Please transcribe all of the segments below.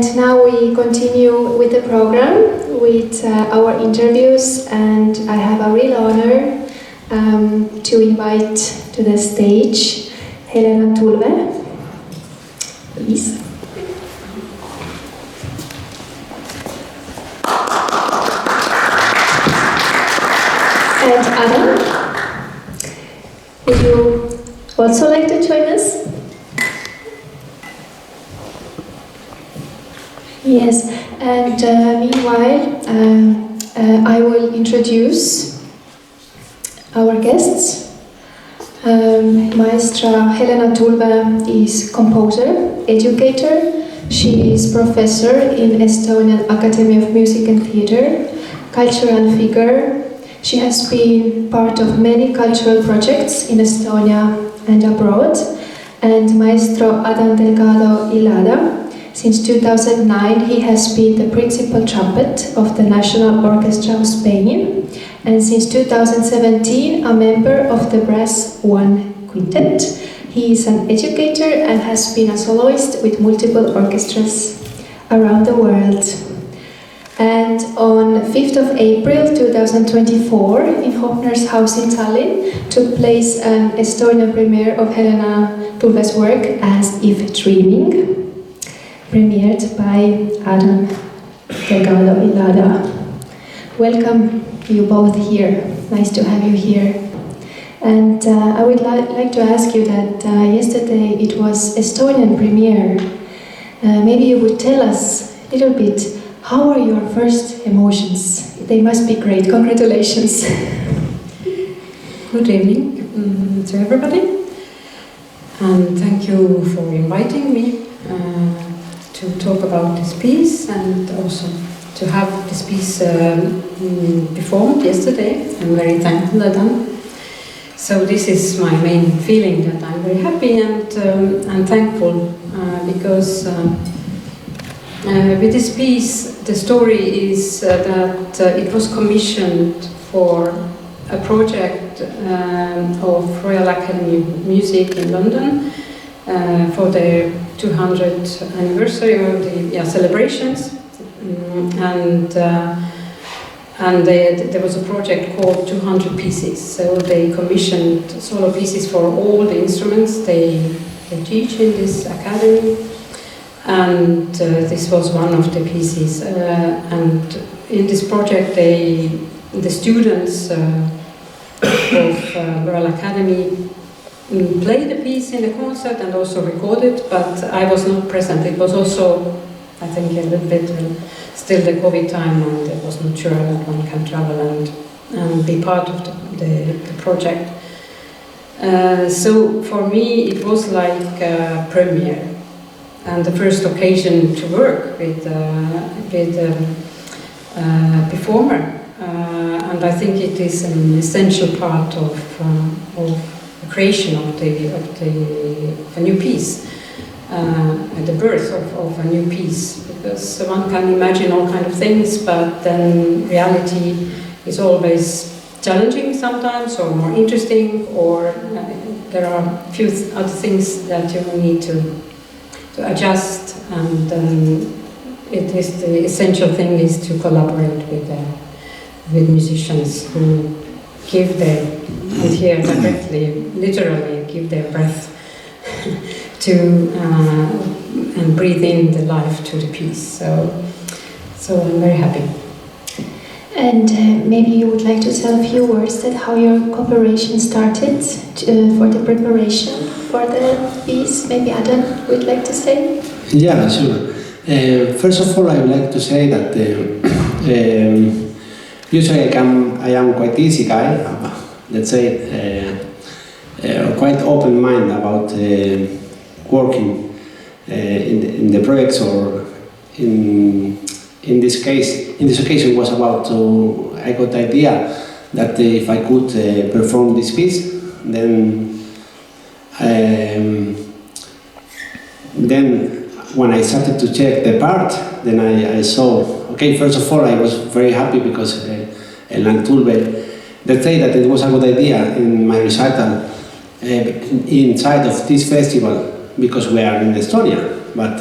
And now we continue with the program with our interviews, and I have a real honor to invite to the stage Helena Tulve. Please. And Adan, would you also like to join us? Yes, and meanwhile, I will introduce our guests. Maestra Helena Tulve is composer, educator. She is professor in Estonian Academy of Music and Theatre, cultural figure. She has been part of many cultural projects in Estonia and abroad, and Maestro Adan Dellgado Illada. Since 2009, he has been the principal trumpet of the National Orchestra of Spain, and since 2017, a member of the Brass One Quintet. He is an educator and has been a soloist with multiple orchestras around the world. And on 5th of April 2024, in Hofner's house in Tallinn, took place an Estonian premiere of Helena Tulve's work As If Dreaming, premiered by Adan Dellgado Illada. Welcome you both here. Nice to have you here. And I would like to ask you that yesterday it was Estonian premiere. Maybe you would tell us a little bit, how are your first emotions? They must be great. Congratulations. Good evening to everybody. And thank you for inviting me to talk about this piece and also to have this piece performed yesterday. I'm very thankful that Adan. So this is my main feeling, that I'm very happy and thankful because with this piece the story is that it was commissioned for a project of Royal Academy of Music in London for the 200th anniversary of the celebrations, and there was a project called 200 Pieces. So they commissioned solo pieces for all the instruments they teach in this academy, and this was one of the pieces. And in this project, the students of Royal Academy played the piece in the concert and also recorded, but I was not present. It was also, I think, a little bit still the COVID time, and I was not sure that one can travel and be part of the project. So for me it was like a premiere and the first occasion to work with a performer, and I think it is an essential part of the creation of a new piece. The birth of a new piece, because one can imagine all kinds of things, but then reality is always challenging sometimes, or more interesting, or there are a few other things that you need to adjust, and it is the essential thing is to collaborate with musicians who give their, and here directly, literally give their breath to and breathe in the life to the piece. So I'm very happy. And maybe you would like to tell a few words that how your cooperation started for the preparation for the piece. Maybe Adan would like to say. Yeah, sure. First of all, I would like to say that usually I am quite easy guy. Let's say quite open mind about working in the projects, or in this occasion was about to, I got the idea that if I could perform this piece, then when I started to check the part, then I saw, okay, first of all I was very happy because Helena Tulve, they say that it was a good idea in my recital inside of this festival, because we are in Estonia, but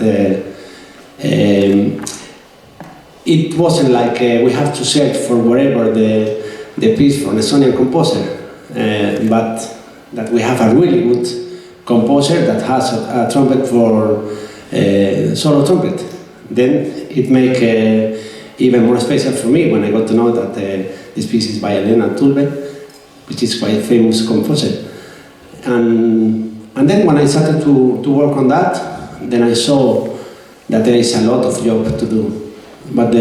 it wasn't like we have to search for wherever the piece from a Estonian composer, but that we have a really good composer that has a trumpet for solo trumpet. Then it make even more special for me when I got to know that this piece is by Helena Tulve, which is quite a famous composer. And then when I started to work on that, then I saw that there is a lot of job to do. But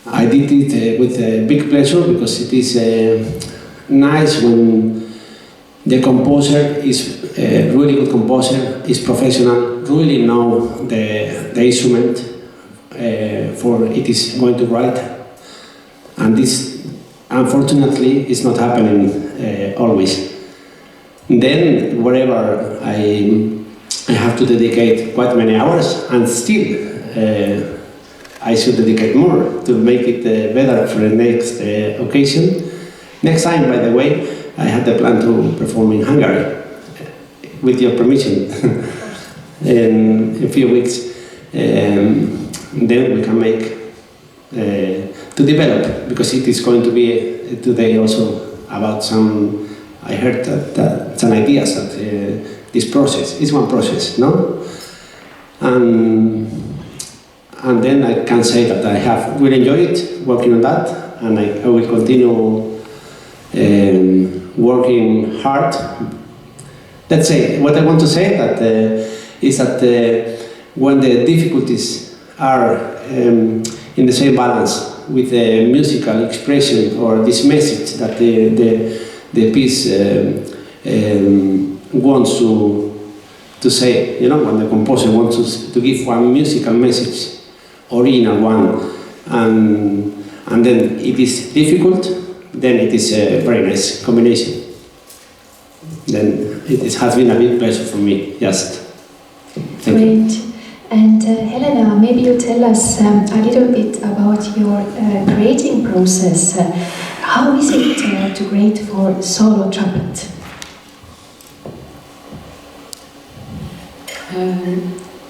I did it with big pleasure, because it is nice when the composer is a really good composer, is professional, really know the instrument for it is going to write. And this, unfortunately, is not happening always. Then, wherever I have to dedicate quite many hours, and still I should dedicate more to make it better for the next occasion. Next time, by the way, I had the plan to perform in Hungary, with your permission, in a few weeks. Then we can make, to develop, because it is going to be today also about some, I heard that some ideas that this process is one process, no? And then I can say that I have really enjoyed working on that, and I will continue working hard. Let's say, what I want to say that is that when the difficulties are in the same balance with the musical expression or this message that the piece wants to say, you know, when the composer wants to give one musical message, original one, and then it is difficult, then it is a very nice combination. Then it has been a big pleasure for me, just. Thank you. Great. And Helena, maybe you tell us a little bit about your grading process. How is it to grade for solo trumpet?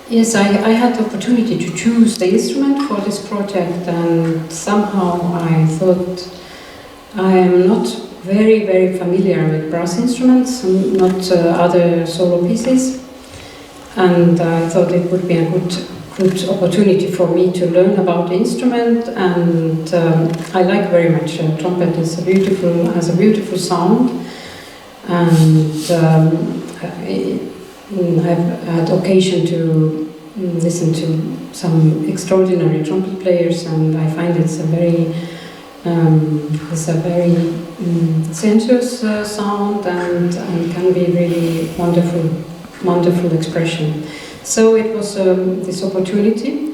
Yes, I had the opportunity to choose the instrument for this project, and somehow I thought I am not very familiar with brass instruments, not other solo pieces, and I thought it would be a good opportunity for me to learn about the instrument. And I like very much trumpet. Has a beautiful sound, and I've had occasion to listen to some extraordinary trumpet players, and I find it's a very sensuous sound, and can be really wonderful expression. So it was this opportunity,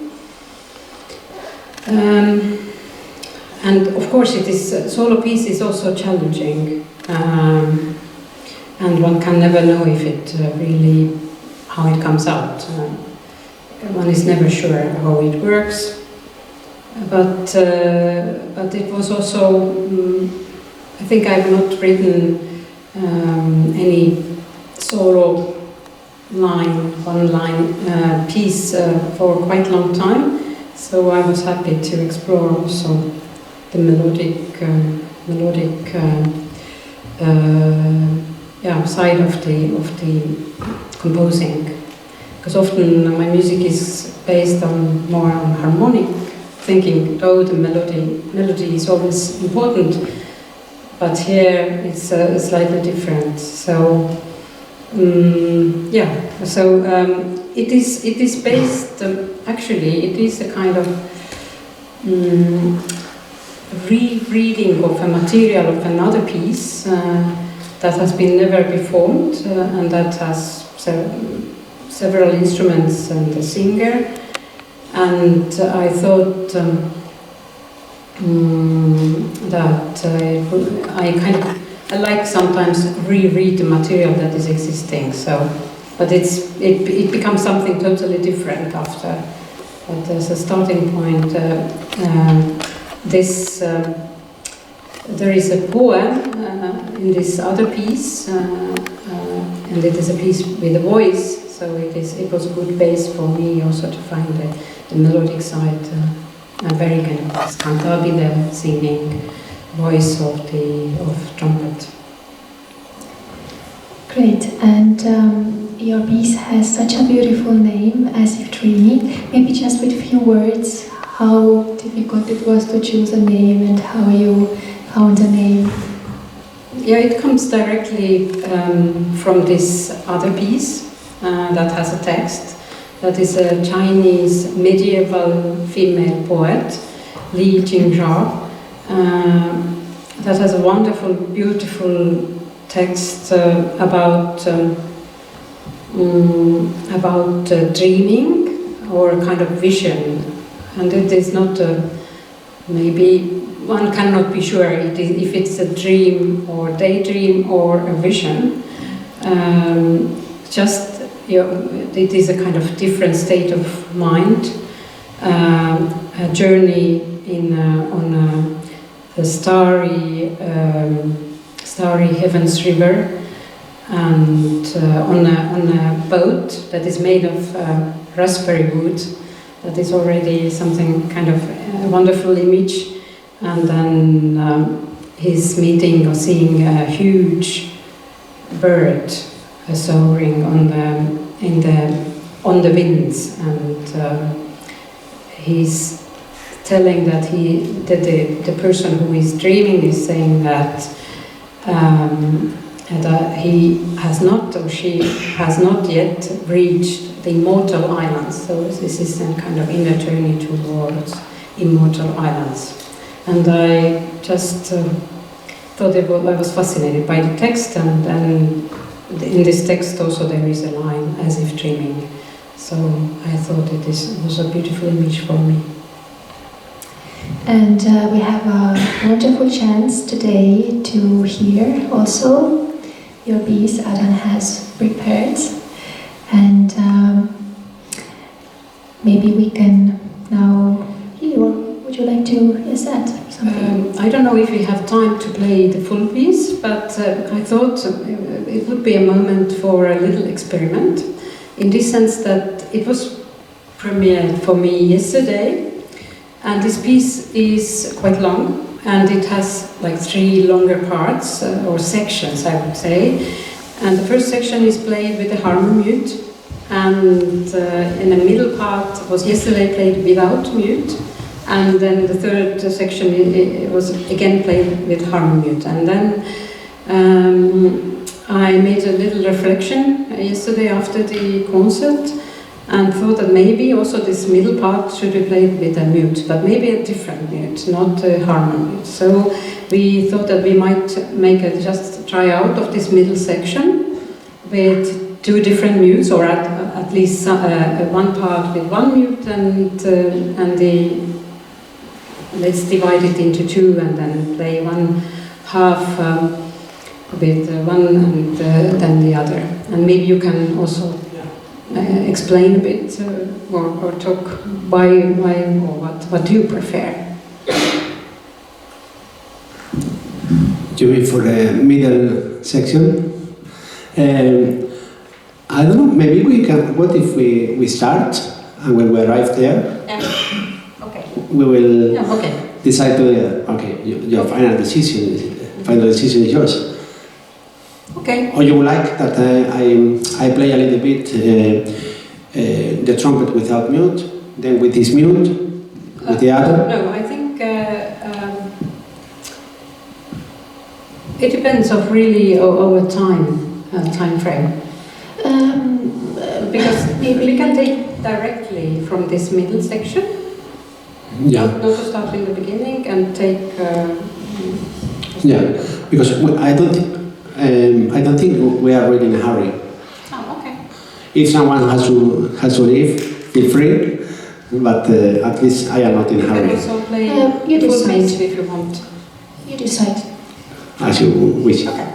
and of course it is solo piece is also challenging, and one can never know if it really how it comes out. One is never sure how it works. But it was also, I think I've not written any solo one line piece for quite a long time, so I was happy to explore also the melodic side of the composing, because often my music is based more on harmonic, thinking, oh, the melody is always important, but here it's slightly different. So it is based, actually it is a kind of rereading of a material of another piece that has been never performed, and that has several instruments and a singer. And I thought that I like sometimes reread the material that is existing. So, but it becomes something totally different after. But as a starting point, there is a poem in this other piece. and it is a piece with a voice, so it was a good base for me also to find the melodic side. A very kind of cantabile singing voice of trumpet. Great, and your piece has such a beautiful name, As If Dreaming. Maybe just with a few words, how difficult it was to choose a name and how you found a name. Yeah, it comes directly from this other piece that has a text. That is a Chinese medieval female poet, Li Jinzhao, that has a wonderful, beautiful text about dreaming or a kind of vision, and it is not maybe one cannot be sure if it's a dream or daydream or a vision. It is a kind of different state of mind, a journey on the starry heavens river, and on a boat that is made of raspberry wood. That is already something kind of a wonderful image. And then he's meeting or seeing a huge bird soaring on the winds, and he's telling that the person who is dreaming is saying that he has not, or she has not yet reached the immortal islands. So this is a kind of inner journey towards immortal islands. And I just thought I was fascinated by the text, and then in this text also there is a line, as if dreaming. So I thought it was a beautiful image for me. And we have a wonderful chance today to hear also your piece Adan has prepared. And maybe we can now hear. Would you like to hear that? I don't know if we have time to play the full piece, but I thought it would be a moment for a little experiment, in this sense that it was premiered for me yesterday, and this piece is quite long, and it has like 3 longer parts, or sections I would say, and the first section is played with the harmonium, and in the middle part was yesterday played without mute. And then the third section it was again played with harmonium. And then I made a little reflection yesterday after the concert and thought that maybe also this middle part should be played with a mute, but maybe a different mute, not a harmonium. So we thought that we might make just try out of this middle section with 2 different mutes, or at least one part with 1 mute, and let's divide it into 2 and then play one half with one and then the other. And maybe you can also explain a bit or talk why or what do you prefer? You mean for the middle section? I don't know, maybe we can, what if we start and when we arrive there? Yeah. Okay. We will okay. decide to, your final decision is yours. Okay. Or you would like that I play a little bit the trumpet without mute, then with this mute, with the other? No, I think it depends of really over time frame. Because maybe we can take directly from this middle section. Yeah. Not to start in the beginning and take. Yeah, because I don't think we are really in a hurry. Oh, okay. If someone has to leave, feel free. But at least I am not in a You hurry. can also play you full decide. mate if you want. You decide. As you wish. Okay.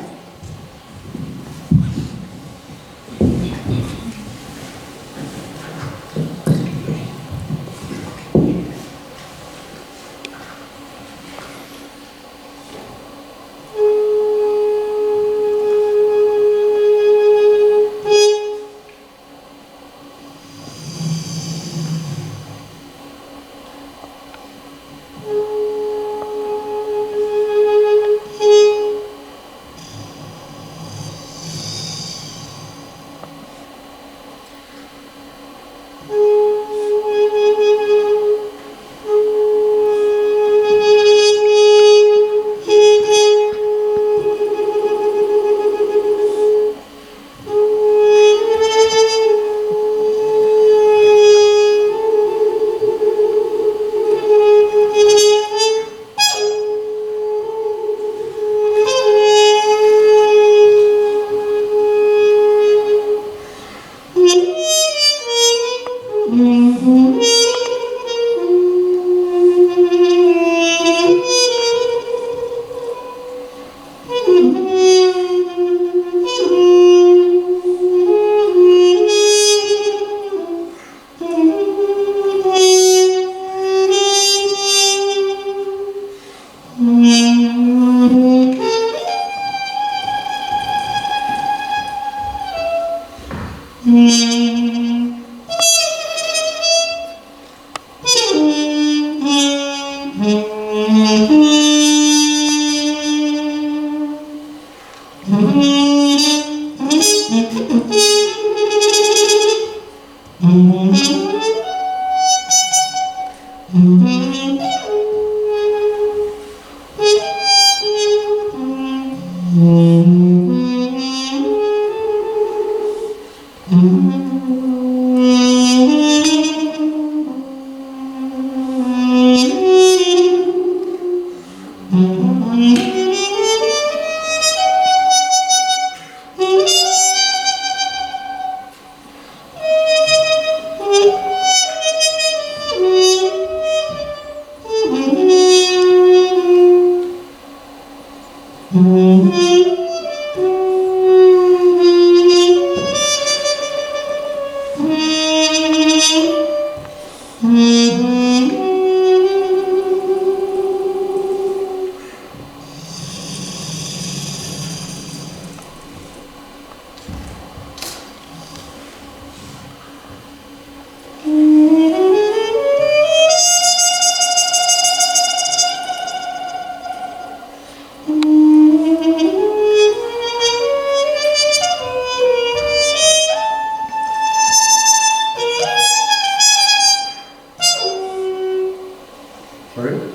Sorry?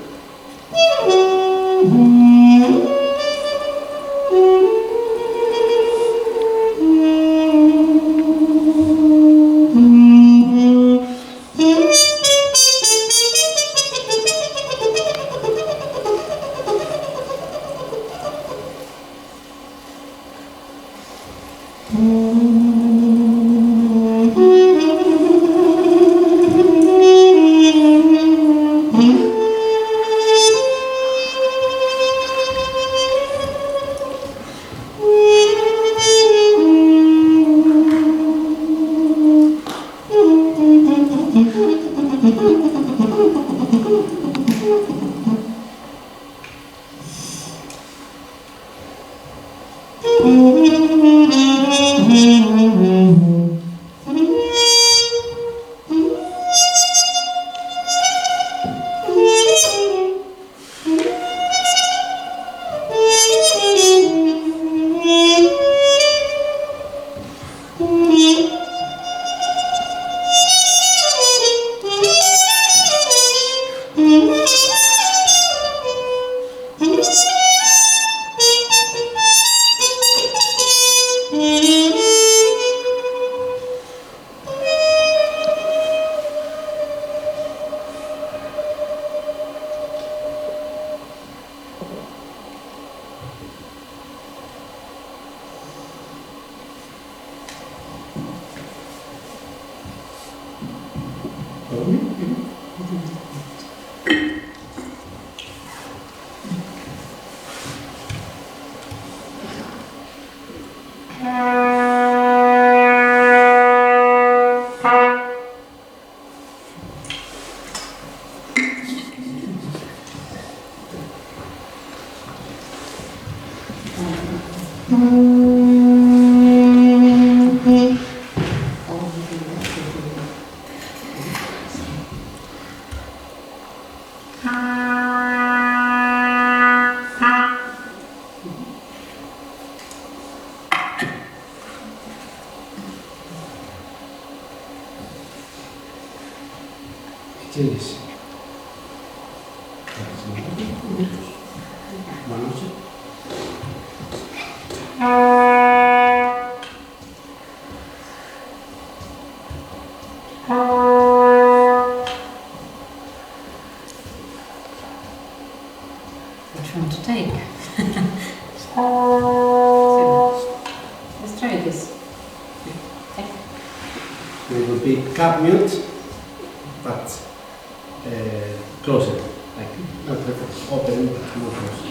¿Tienes? Which one to take? Let's try this. It would be cup mute, but close it. Like not open, but not close.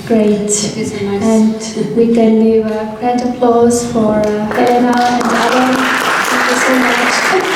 Great. And we can give a grand applause for Helena and Adan. Thank you so much.